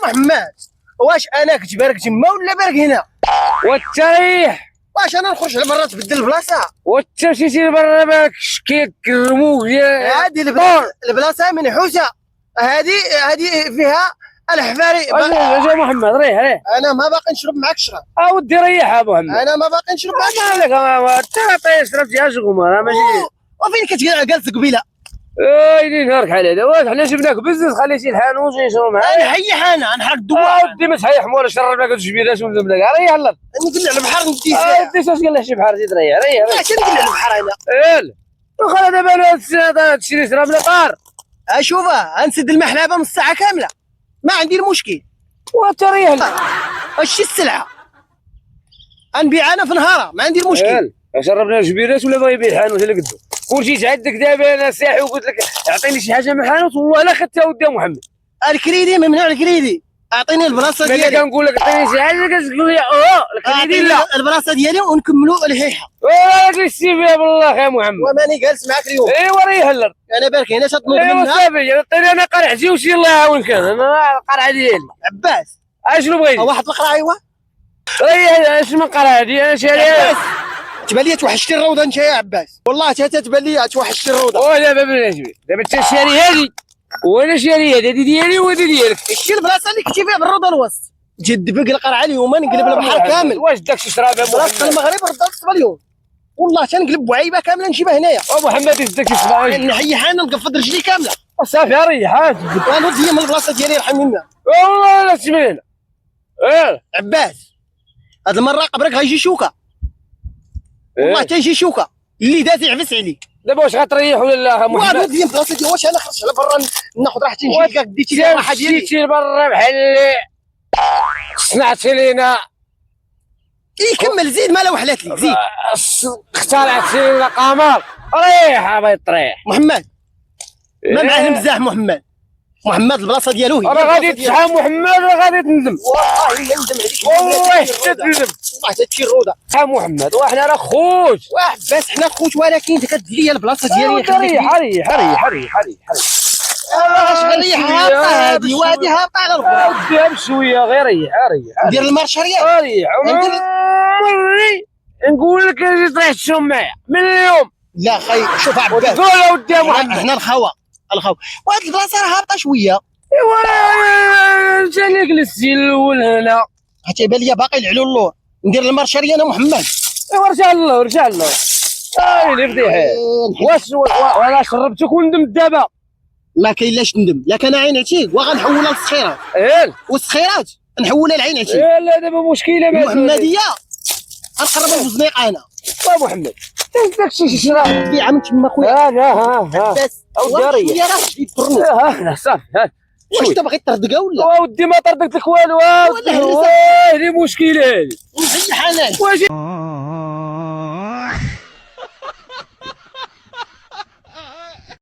محمد، واش انا كنت بارك تما ولا بارك هنا؟ والتريح واش انا نخرج على برا تبدل البلاصه؟ والتمشيتي لبرا ماك شكيت كرموك ديال هادي البلاصه منحوسه، هادي فيها الحفاري. اجا محمد ريح انا ما باقي نشرب معاك الشراب. ودي ريح ابو محمد. انا ما باقي نشرب معاك الشراب. مالك انت شربت يا شغمه راه ماشي. وفين كتقال جالس قبيله؟ ايدي نهارك على هذا، واش حنا جبناك بزز خليتي الحانوت يشرب معايا. نحيح انا نحرق الدواء. ودي ما تحيح مولا شرب لك الجبيرات ونذم لك ريح الله. نقول على البحر ندي ودي اش قال لك شي بحال زيد ريح علاش نقول على البحر انا؟ وخا دابا هاد السنه تشري شراب لا طار. اشوف غنسد المحلبه نص ساعه كامله، ما عندي المشكل. وتريح اش السلعه غنبيع انا في نهارها، ما عندي المشكل. شربنا الجبيرات ولا باغي يبيع الحانوت اللي قدو؟ كلشي تعدك دابا انا ساحي وقلت لك اعطيني شي حاجه من الحانوت والله لا خدتها ودي محمد. الكريدي ممنوع، الكريدي اعطيني البلاصه ديالي. ملي كنقول لك عطيني شي حاجه كتقول لي الكريدي لا. البلاصه ديالي ونكملوا الهيحه. جلستي فيها بالله يا محمد. وماني جالس معاك اليوم. ايوا ريح هلر. انا بارك هنا تطلب ايوا منها. صافي عطيني انا قرعتي وشي الله يعاون كان انا القرعه ديالي. عباس اشنو بغيتي؟ واحد القرعه ايوا. ريح اش من قرعه دي انا شاريها. تبان لي توحشتي الروضه انت يا عباس، والله حتى تبان لي توحشتي الروضه. دابا بلاتي دابا انت شاري هادي وانا شاري هادي ديالي وهادي ديالك. شتي البلاصه اللي كنتي فيها بالروضه الوسط جد بق القرعه اليوم نقلب البحر كامل. واش داك شي شراب بلاصه المغرب رد الصبا اليوم والله تنقلب بوعيبه كامله نجيبها هنايا. محمد داك شي شراب نحيح انا نقفض رجلي كامله. صافي ريح وانا ديما من البلاصه ديالي يرحم الله. والله لا تسمعنا. عباس هاد المره قبرك غيجي شوكه، والله تيجي شوكه اللي داز يعفس عليك. دابا واش غتريح ولا لا محمد؟ وانا ديما بلاصه ديالي، واش انا خرجت على برا ناخذ راحتي نجي لك ديتي لي الراحه ديالي؟ مشيتي لبرا بحال اللي صنعتي لينا. كمل زيد مالا وحلات لك زيد. اخترعتي لينا قمر. ريح بغيت تريح محمد ما معاه مزاح. محمد البلاصه ديالو هي. راه غادي تصحى محمد راه غادي تندم. والله الا ندم عليك. والله حتى تندم. والله حتى تشي الروضه. محمد وحنا راه خوت. عباس حنا خوت، ولكن انت كتدير لي البلاصه ديالي. ريح اش ريح هابطه هادي وهادي هابطه على الغرب. وديها بشويه غير ريح دير المارشاريه. ريح عمري نقول لك اجي تريح تشوم معايا من اليوم. لا خي شوف عباس قول يا ودي يا محمد هنا الخوا وهاد البلاصه راه هابطه شويه. ايوا جاني جلستي الاول هنا حتى يبان لي باقي العلو اللور. ندير المارشاريه انا محمد. ايوا رجع الله اللي فضيحه. واش وانا شربتك وندمت دابا؟ ما كاين لاش ندم، لا كان عين عتيق وغنحولها للصخيرات. والصخيرات نحولها لعين عتيق. لا دابا مشكله المحمديه غنقربها للزنيق انا. محمد داكشي شي شراب بيع من تما خويا. بس اودي يا راه جديد فرنو. صافي واش انت باغي تردقها ولا؟ ودي ما طردت لك والو. هذه مشكله هذه. نحيح انا.